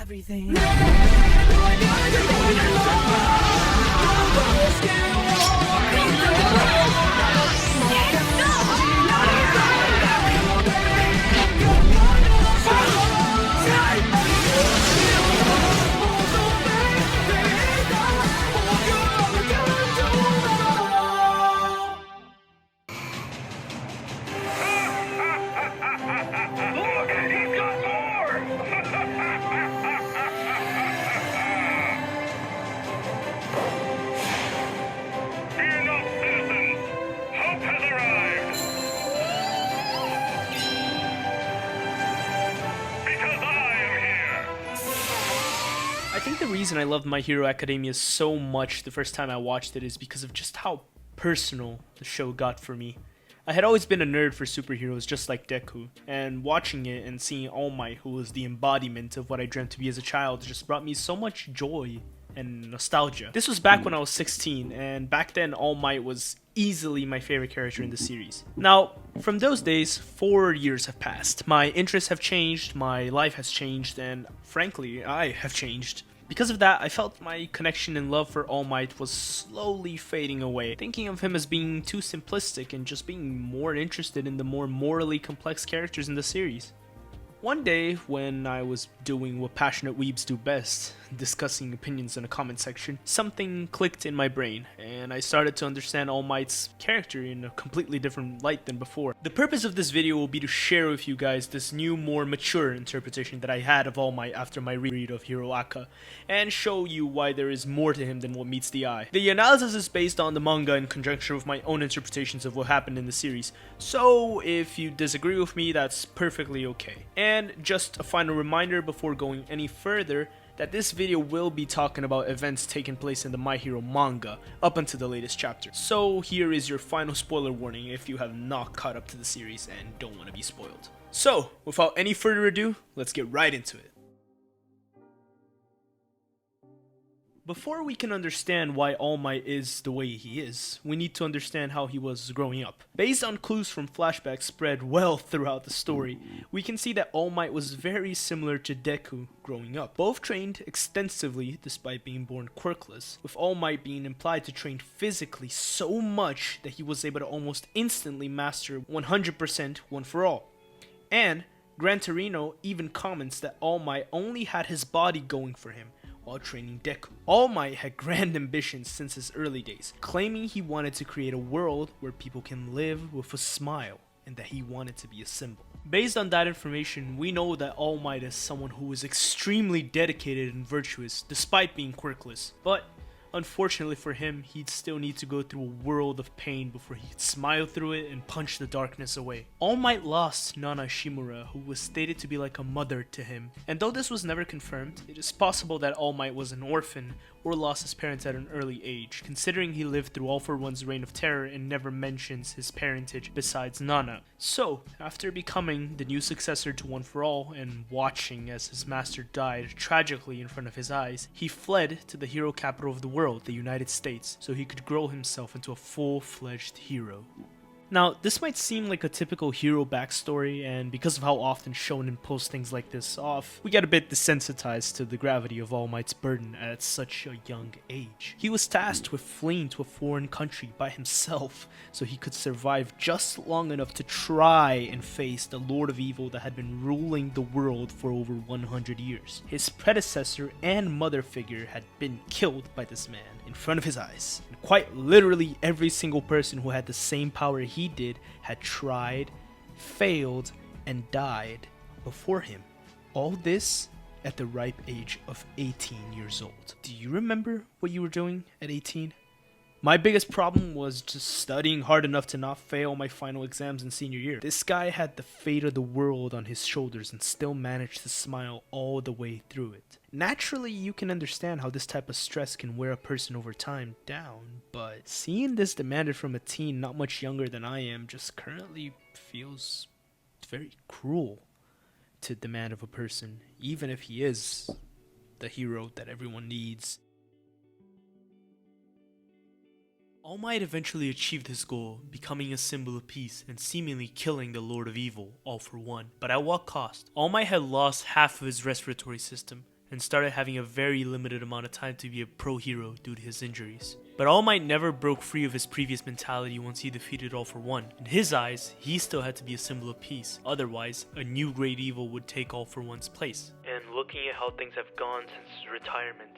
everything. Look, he's got more! Fear not, citizens! Hope has arrived! Because I am here! I think the reason I loved My Hero Academia so much the first time I watched it is because of just how personal the show got for me. I had always been a nerd for superheroes just like Deku, and watching it and seeing All Might, who was the embodiment of what I dreamt to be as a child, just brought me so much joy and nostalgia. This was back when I was 16, and back then All Might was easily my favorite character in the series. Now, from those days, 4 years have passed. My interests have changed, my life has changed, and frankly, I have changed. Because of that, I felt my connection and love for All Might was slowly fading away, thinking of him as being too simplistic and just being more interested in the more morally complex characters in the series. One day, when I was doing what passionate weebs do best, discussing opinions in a comment section, something clicked in my brain, and I started to understand All Might's character in a completely different light than before. The purpose of this video will be to share with you guys this new, more mature interpretation that I had of All Might after my read of Hero Aka, and show you why there is more to him than what meets the eye. The analysis is based on the manga in conjunction with my own interpretations of what happened in the series, so if you disagree with me, that's perfectly okay. And just a final reminder before going any further, that this video will be talking about events taking place in the My Hero manga up until the latest chapter. So here is your final spoiler warning if you have not caught up to the series and don't want to be spoiled. So, without any further ado, let's get right into it. Before we can understand why All Might is the way he is, we need to understand how he was growing up. Based on clues from flashbacks spread well throughout the story, we can see that All Might was very similar to Deku growing up. Both trained extensively despite being born quirkless, with All Might being implied to train physically so much that he was able to almost instantly master 100% One For All. And Gran Torino even comments that All Might only had his body going for him while training Deku. All Might had grand ambitions since his early days, claiming he wanted to create a world where people can live with a smile and that he wanted to be a symbol. Based on that information, we know that All Might is someone who is extremely dedicated and virtuous despite being quirkless, but unfortunately for him, he'd still need to go through a world of pain before he could smile through it and punch the darkness away. All Might lost Nana Shimura, who was stated to be like a mother to him, and though this was never confirmed, it is possible that All Might was an orphan or lost his parents at an early age, considering he lived through All For One's reign of terror and never mentions his parentage besides Nana. So, after becoming the new successor to One For All and watching as his master died tragically in front of his eyes, he fled to the hero capital of the world, the United States, so he could grow himself into a full-fledged hero. Now, this might seem like a typical hero backstory, and because of how often Shonen posts things like this off, we get a bit desensitized to the gravity of All Might's burden at such a young age. He was tasked with fleeing to a foreign country by himself so he could survive just long enough to try and face the Lord of Evil that had been ruling the world for over 100 years. His predecessor and mother figure had been killed by this man in front of his eyes. And quite literally every single person who had the same power he did had tried, failed, and died before him. All this at the ripe age of 18 years old. Do you remember what you were doing at 18? My biggest problem was just studying hard enough to not fail my final exams in senior year. This guy had the fate of the world on his shoulders and still managed to smile all the way through it. Naturally, you can understand how this type of stress can wear a person over time down, but seeing this demanded from a teen not much younger than I am just currently feels very cruel to demand of a person, even if he is the hero that everyone needs. All Might eventually achieved his goal, becoming a symbol of peace and seemingly killing the Lord of Evil, All For One. But at what cost? All Might had lost half of his respiratory system, and started having a very limited amount of time to be a pro hero due to his injuries. But All Might never broke free of his previous mentality once he defeated All For One. In his eyes, he still had to be a symbol of peace, otherwise a new great evil would take All For One's place. And looking at how things have gone since his retirement,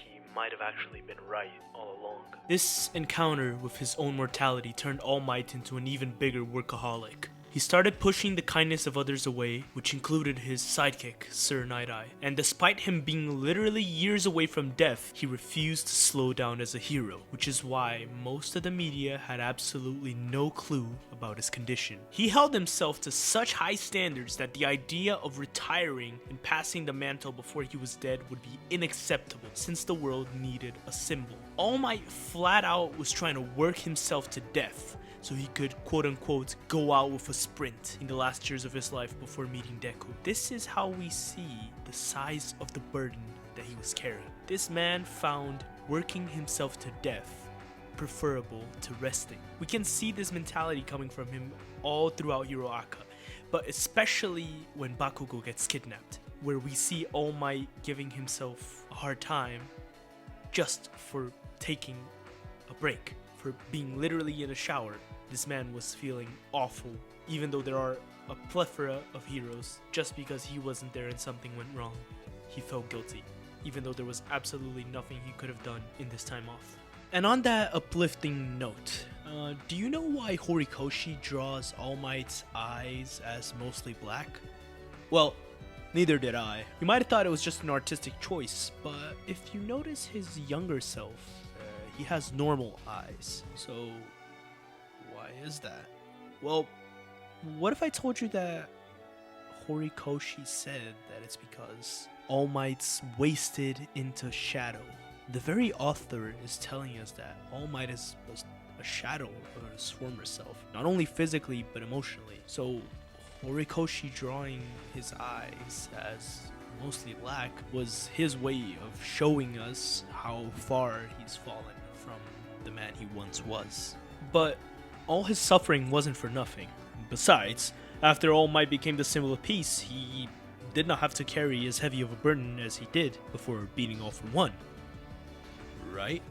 he might have actually been right all along. This encounter with his own mortality turned All Might into an even bigger workaholic. He started pushing the kindness of others away, which included his sidekick, Sir Night-Eye. And despite him being literally years away from death, he refused to slow down as a hero, which is why most of the media had absolutely no clue about his condition. He held himself to such high standards that the idea of retiring and passing the mantle before he was dead would be unacceptable, since the world needed a symbol. All Might flat out was trying to work himself to death, so he could quote-unquote go out with a sprint in the last years of his life before meeting Deku. This is how we see the size of the burden that he was carrying. This man found working himself to death preferable to resting. We can see this mentality coming from him all throughout Hero Aka, but especially when Bakugo gets kidnapped, where we see All Might giving himself a hard time just for taking a break, for being literally in a shower. This man was feeling awful, even though there are a plethora of heroes. Just because he wasn't there and something went wrong, he felt guilty, even though there was absolutely nothing he could have done in this time off. And on that uplifting note, do you know why Horikoshi draws All Might's eyes as mostly black? Well, neither did I. You might have thought it was just an artistic choice, but if you notice his younger self, he has normal eyes. So why is that? Well, what if I told you that Horikoshi said that it's because All Might's wasted into shadow? The very author is telling us that All Might is a shadow of his former self, not only physically but emotionally. So Horikoshi drawing his eyes as mostly black was his way of showing us how far he's fallen from the man he once was. But all his suffering wasn't for nothing. Besides, after All Might became the symbol of peace, he did not have to carry as heavy of a burden as he did before beating All For One. Right?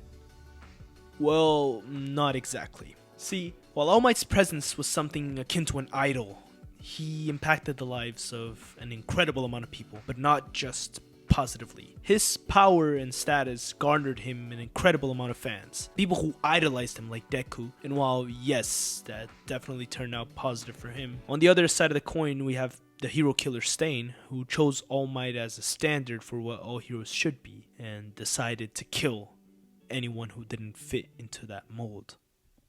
Well, not exactly. See, while All Might's presence was something akin to an idol, he impacted the lives of an incredible amount of people, but not just positively. His power and status garnered him an incredible amount of fans, people who idolized him like Deku. And while yes, that definitely turned out positive for him, on the other side of the coin we have the hero killer Stain, who chose All Might as a standard for what all heroes should be, and decided to kill anyone who didn't fit into that mold.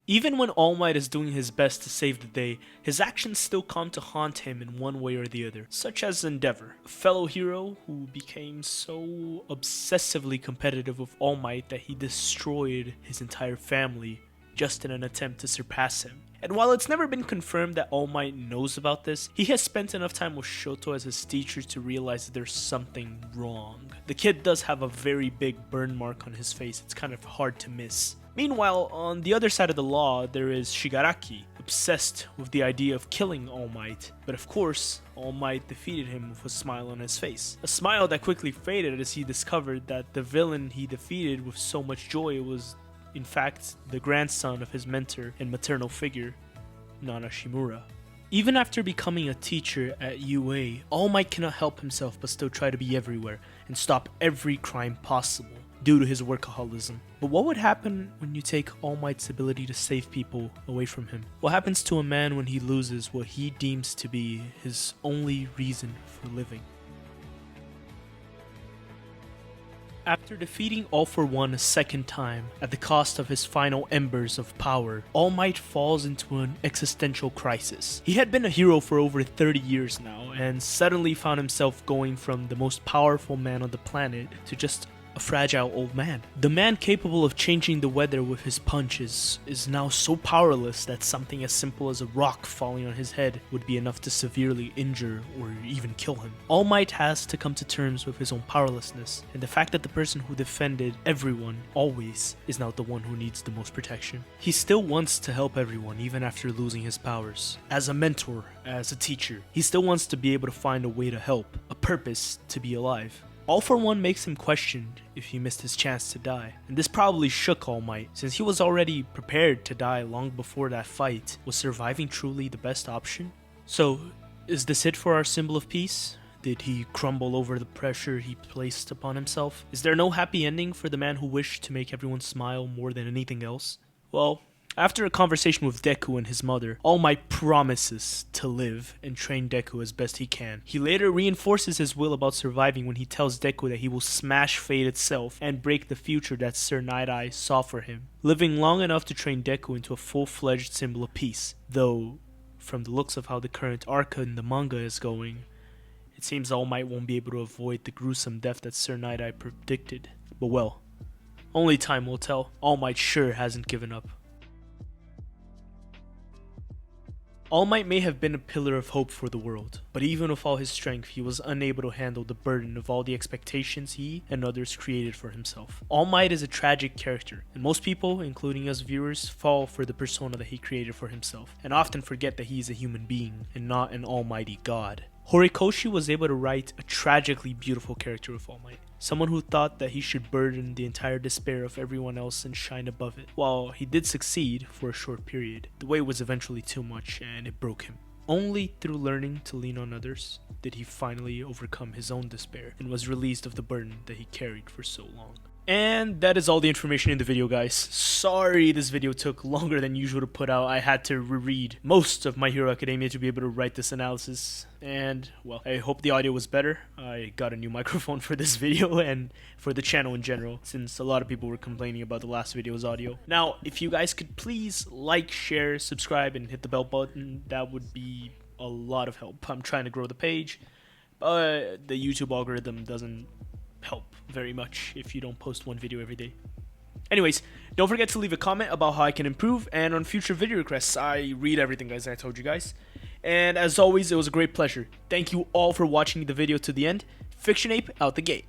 Even when All Might is doing his best to save the day, his actions still come to haunt him in one way or the other, such as Endeavor, a fellow hero who became so obsessively competitive with All Might that he destroyed his entire family just in an attempt to surpass him. And while it's never been confirmed that All Might knows about this, he has spent enough time with Shoto as his teacher to realize that there's something wrong. The kid does have a very big burn mark on his face, it's kind of hard to miss. Meanwhile, on the other side of the law, there is Shigaraki, obsessed with the idea of killing All Might. But of course, All Might defeated him with a smile on his face. A smile that quickly faded as he discovered that the villain he defeated with so much joy was, in fact, the grandson of his mentor and maternal figure, Nana Shimura. Even after becoming a teacher at UA, All Might cannot help himself but still try to be everywhere and stop every crime possible due to his workaholism. But what would happen when you take All Might's ability to save people away from him? What happens to a man when he loses what he deems to be his only reason for living? After defeating All For One a second time, at the cost of his final embers of power, All Might falls into an existential crisis. He had been a hero for over 30 years now, and suddenly found himself going from the most powerful man on the planet to just a fragile old man. The man capable of changing the weather with his punches is now so powerless that something as simple as a rock falling on his head would be enough to severely injure or even kill him. All Might has to come to terms with his own powerlessness, and the fact that the person who defended everyone always is now the one who needs the most protection. He still wants to help everyone even after losing his powers. As a mentor, as a teacher, he still wants to be able to find a way to help, a purpose to be alive. All for One makes him question if he missed his chance to die, and this probably shook All Might, since he was already prepared to die long before that fight. Was surviving truly the best option? So, is this it for our symbol of peace? Did he crumble over the pressure he placed upon himself? Is there no happy ending for the man who wished to make everyone smile more than anything else? Well, after a conversation with Deku and his mother, All Might promises to live and train Deku as best he can. He later reinforces his will about surviving when he tells Deku that he will smash fate itself and break the future that Sir Night-Eye saw for him, living long enough to train Deku into a full-fledged symbol of peace. Though, from the looks of how the current arc in the manga is going, it seems All Might won't be able to avoid the gruesome death that Sir Night-Eye predicted. But well, only time will tell. All Might sure hasn't given up. All Might may have been a pillar of hope for the world, but even with all his strength, he was unable to handle the burden of all the expectations he and others created for himself. All Might is a tragic character, and most people, including us viewers, fall for the persona that he created for himself, and often forget that he is a human being and not an almighty god. Horikoshi was able to write a tragically beautiful character with All Might. Someone who thought that he should burden the entire despair of everyone else and shine above it. While he did succeed for a short period, the weight was eventually too much and it broke him. Only through learning to lean on others did he finally overcome his own despair and was released of the burden that he carried for so long. And that is all the information in the video, guys. Sorry this video took longer than usual to put out. I had to reread most of My Hero Academia to be able to write this analysis. And, well, I hope the audio was better. I got a new microphone for this video and for the channel in general, since a lot of people were complaining about the last video's audio. Now, if you guys could please like, share, subscribe, and hit the bell button, that would be a lot of help. I'm trying to grow the page, but the YouTube algorithm doesn't help very much if you don't post one video every day. Anyways, don't forget to leave a comment about how I can improve, and on future video requests, I read everything, guys, I told you guys. And as always, it was a great pleasure. Thank you all for watching the video to the end. Fiction Ape out the gate.